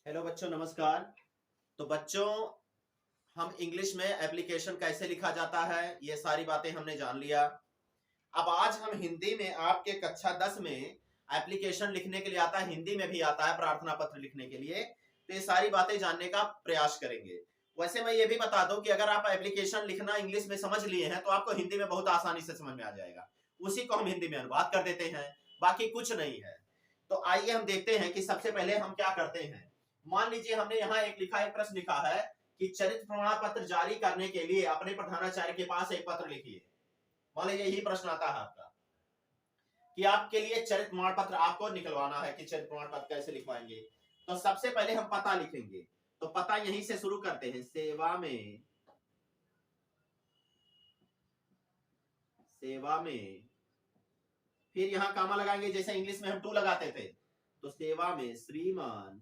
Hello बच्चों, नमस्कार। तो बच्चों, हम इंग्लिश में एप्लीकेशन कैसे लिखा जाता है ये सारी बातें हमने जान लिया। अब आज हम हिंदी में आपके कक्षा 10 में एप्लीकेशन लिखने के लिए आता है, हिंदी में भी आता है प्रार्थना पत्र लिखने के लिए। तो ये सारी बातें जानने का प्रयास करेंगे। वैसे मैं ये भी बता दूं कि अगर आप एप्लीकेशन लिखना इंग्लिश में समझ लिए हैं तो आपको हिंदी में बहुत आसानी से समझ में आ जाएगा। उसी को हम हिंदी में अनुवाद कर देते हैं, बाकी कुछ नहीं है। तो आइए हम देखते हैं कि सबसे पहले हम क्या करते हैं। मान लीजिए हमने यहाँ एक प्रश्न लिखा है कि चरित्र प्रमाण पत्र जारी करने के लिए अपने प्रधानाचार्य के पास एक पत्र लिखिए। मान लीजिए यही प्रश्न आता है आपका कि आपके लिए चरित्र प्रमाण पत्र आपको निकलवाना है कि चरित्र प्रमाण पत्र कैसे लिखवाएंगे। तो सबसे पहले हम पता लिखेंगे। तो पता यहीं से शुरू करते हैं, सेवा में फिर यहां कामा लगाएंगे, जैसे इंग्लिश में हम टू लगाते थे। तो सेवा में श्रीमान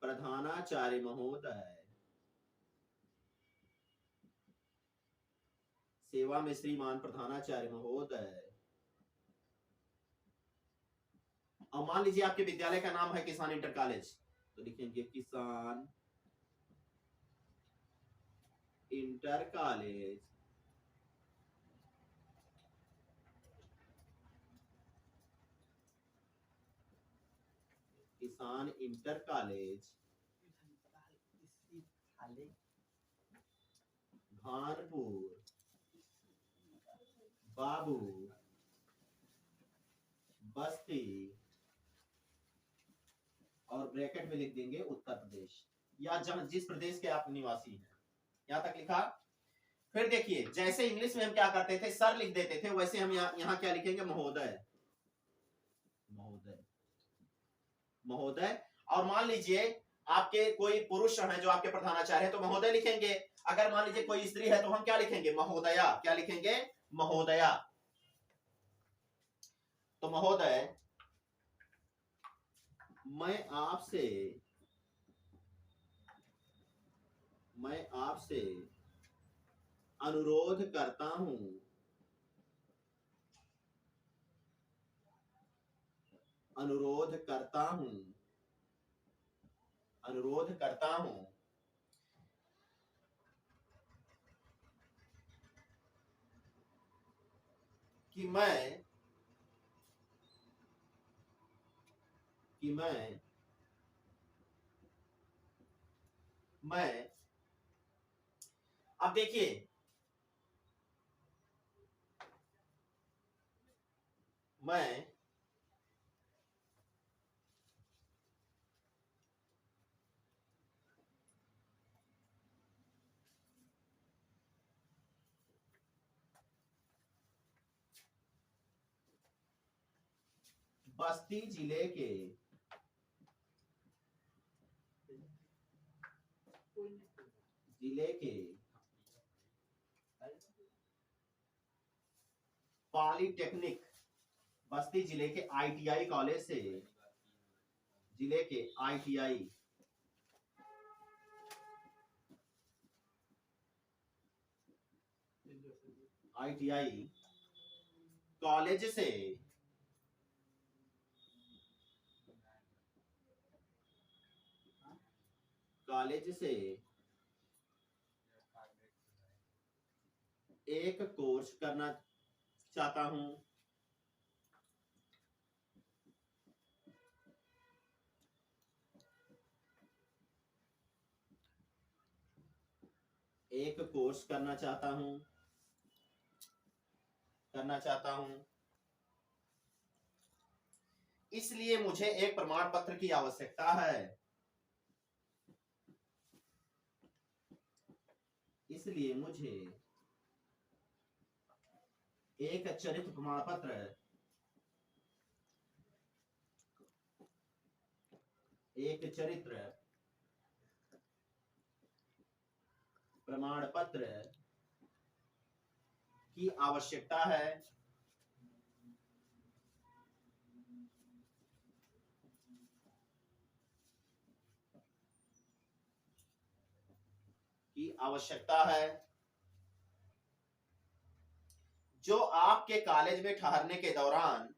प्रधानाचार्य महोदय, सेवा में श्रीमान प्रधानाचार्य महोदय। और मान लीजिए आपके विद्यालय का नाम है किसान इंटर कॉलेज, तो लिखेंगे किसान इंटर कॉलेज, किसान इंटर कॉलेज भानपुर बाबू बस्ती, और ब्रैकेट में लिख देंगे उत्तर प्रदेश, या जहां जिस प्रदेश के आप निवासी हैं। यहां तक लिखा। फिर देखिए, जैसे इंग्लिश में हम क्या करते थे, सर लिख देते थे, वैसे हम यहाँ क्या लिखेंगे, महोदय। महोदय महोदय। और मान लीजिए आपके कोई पुरुष है जो आपके प्रधानाचार्य है तो महोदय लिखेंगे। अगर मान लीजिए कोई स्त्री है तो हम क्या लिखेंगे, महोदया। क्या लिखेंगे, महोदया। तो महोदय, मैं आपसे अनुरोध करता हूं, अनुरोध करता हूं अनुरोध करता हूं कि मैं अब देखिए, मैं बस्ती जिले के पॉलिटेक्निक, बस्ती जिले के आईटीआई कॉलेज से, जिले के आईटीआई कॉलेज से एक कोर्स करना चाहता हूं, एक कोर्स करना चाहता हूं। इसलिए मुझे एक प्रमाण पत्र की आवश्यकता है। इसलिए मुझे एक चरित्र प्रमाण पत्र, एक चरित्र प्रमाण पत्र की आवश्यकता है। जो आपके कॉलेज में ठहरने के दौरान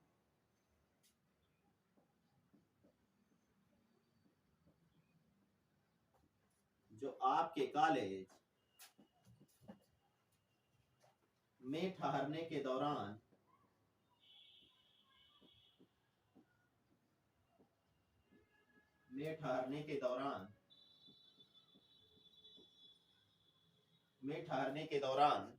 जो आपके कॉलेज में ठहरने के दौरान में ठहरने के दौरान में ठहरने के दौरान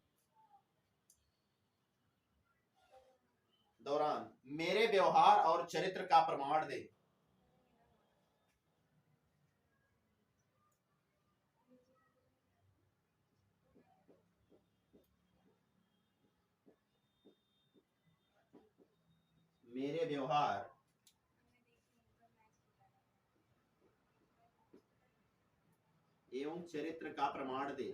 दौरान मेरे व्यवहार और चरित्र का प्रमाण दे। मेरे व्यवहार एवं चरित्र का प्रमाण दे।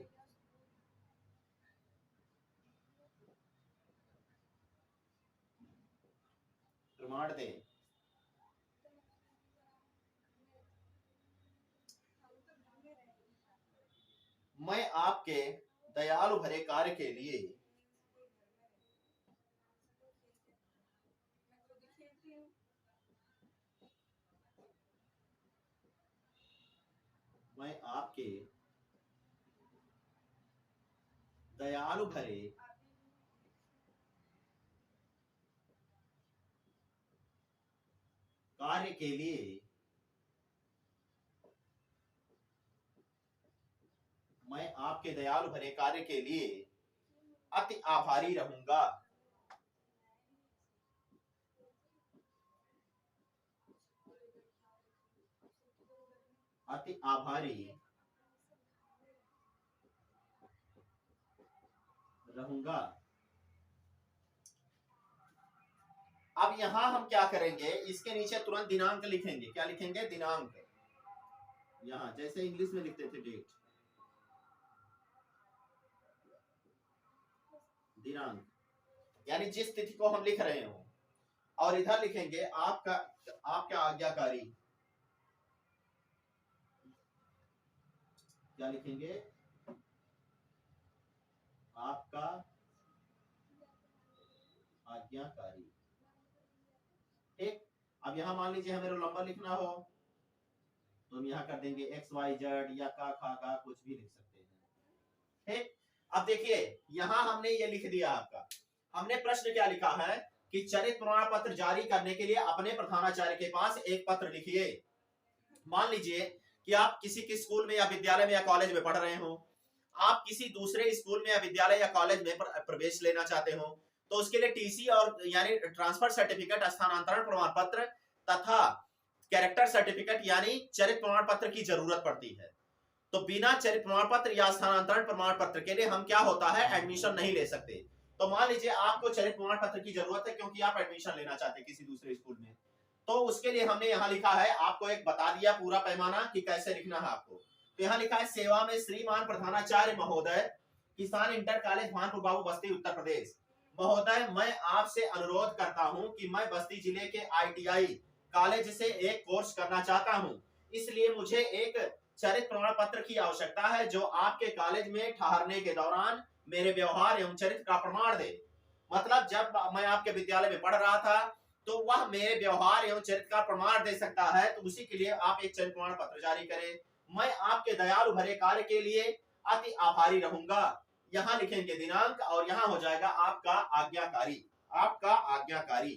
प्रमाण दे। मैं आपके दयालु भरे कार्य के लिए मैं आपके दयालु भरे कार्य के लिए मैं आपके दयालु भरे कार्य के लिए अति आभारी रहूंगा। अति आभारी रहूंगा। अब यहां हम क्या करेंगे, इसके नीचे तुरंत दिनांक लिखेंगे। क्या लिखेंगे? दिनांक। यहां जैसे इंग्लिश में लिखते थे डेट, दिनांक यानी जिस तिथि को हम लिख रहे हो, और इधर लिखेंगे आपका आज्ञाकारी। क्या लिखेंगे? आपका आज्ञाकारी। ठीक। अब यहां मान लीजिए हमें रोल नंबर लिखना हो तो हम यहाँ कर देंगे XYZ या का खा का कुछ भी लिख सकते हैं। ठीक। अब देखिए यहां हमने ये लिख दिया आपका। हमने प्रश्न क्या लिखा है कि चरित्र प्रमाण पत्र जारी करने के लिए अपने प्रधानाचार्य के पास एक पत्र लिखिए। मान लीजिए कि आप किसी के स्कूल में या विद्यालय में या कॉलेज में पढ़ रहे हो, आप किसी दूसरे स्कूल में या विद्यालय या कॉलेज में प्रवेश लेना चाहते हो, तो उसके लिए टीसी और यानी ट्रांसफर सर्टिफिकेट, स्थानांतरण प्रमाण पत्र तथा कैरेक्टर सर्टिफिकेट यानी चरित्र प्रमाण पत्र की जरूरत पड़ती है। तो बिना चरित्र प्रमाण पत्र या स्थानांतरण प्रमाण पत्र के लिए हम क्या होता है एडमिशन नहीं ले सकते। तो मान लीजिए आपको चरित्र प्रमाण पत्र की जरूरत है क्योंकि आप एडमिशन लेना चाहते हैं किसी दूसरे स्कूल में, तो उसके लिए हमने यहाँ लिखा है, आपको एक बता दिया पूरा पैमाना कि कैसे लिखना है आपको। तो यहाँ लिखा है सेवा में श्रीमान प्रधानाचार्य महोदय, किसान इंटर कॉलेज भानपुर बाबू बस्ती उत्तर प्रदेश। महोदय मैं आपसे अनुरोध करता हूँ कि मैं बस्ती जिले के ITI कॉलेज से एक कोर्स करना चाहता हूँ, इसलिए मुझे एक चरित्र प्रमाण पत्र की आवश्यकता है जो आपके कॉलेज में ठहरने के दौरान मेरे व्यवहार एवं चरित्र का प्रमाण दे। मतलब जब मैं आपके विद्यालय में पढ़ रहा था तो वह मेरे व्यवहार एवं चरित्र का प्रमाण दे सकता है, तो उसी के लिए आप एक चरित्र प्रमाण पत्र जारी करें। मैं आपके दयालु भरे कार्य के लिए अति आभारी रहूंगा। यहाँ लिखेंगे दिनांक और यहाँ हो जाएगा आपका आज्ञाकारी। आपका आज्ञाकारी।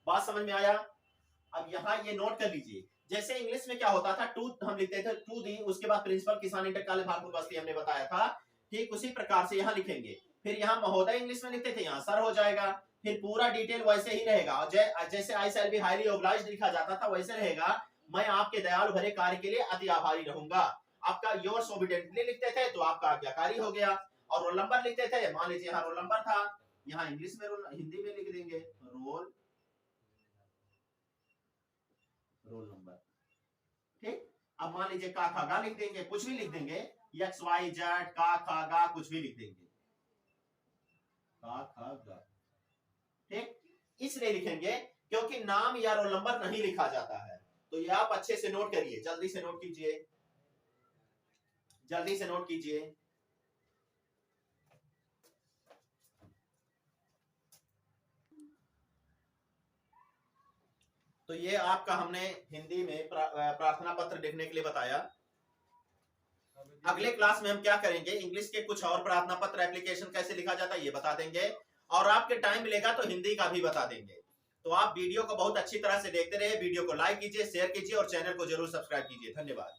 बात समझ में आया? अब यहाँ ये नोट कर लीजिए, जैसे इंग्लिश में क्या होता था, टू हम लिखते थे टू दी, उसके बाद प्रिंसिपल किसान इंटर कॉलेज भागपुर बस्ती हमने बताया था। ठीक उसी प्रकार से यहाँ लिखेंगे। फिर यहाँ महोदय इंग्लिश में लिखते थे, यहाँ सर हो जाएगा। फिर पूरा डिटेल वैसे ही रहेगा, जैसे आई शैल बी हाईली ऑब्लाइज्ड लिखा जाता था वैसे रहेगा। मैं आपके दयालु भरे कार्य के लिए अति आभारी रहूंगा। आपका योर्स ओबीडिएंटली लिखते थे तो आपका आज्ञाकारी हो गया। और रोल नंबर लिखते थे, मान लीजिए यहाँ रोल नंबर था, यहाँ इंग्लिश में हिंदी में लिख देंगे रोल नंबर। ठीक। अब मान लीजिए का खा गा लिख देंगे, कुछ भी लिख देंगे, XYZ का खा गा कुछ भी लिख देंगे, का खा गा। ठीक। इसलिए लिखेंगे क्योंकि नाम या रोल नंबर नहीं लिखा जाता है। तो ये आप अच्छे से नोट करिए, जल्दी से नोट कीजिए, जल्दी से नोट कीजिए। तो ये आपका हमने हिंदी में प्रार्थना पत्र लिखने के लिए बताया। अगले क्लास में हम क्या करेंगे, इंग्लिश के कुछ और प्रार्थना पत्र एप्लीकेशन कैसे लिखा जाता है ये बता देंगे, और आपके टाइम मिलेगा तो हिंदी का भी बता देंगे। तो आप वीडियो को बहुत अच्छी तरह से देखते रहे, वीडियो को लाइक कीजिए, शेयर कीजिए और चैनल को जरूर सब्सक्राइब कीजिए। धन्यवाद।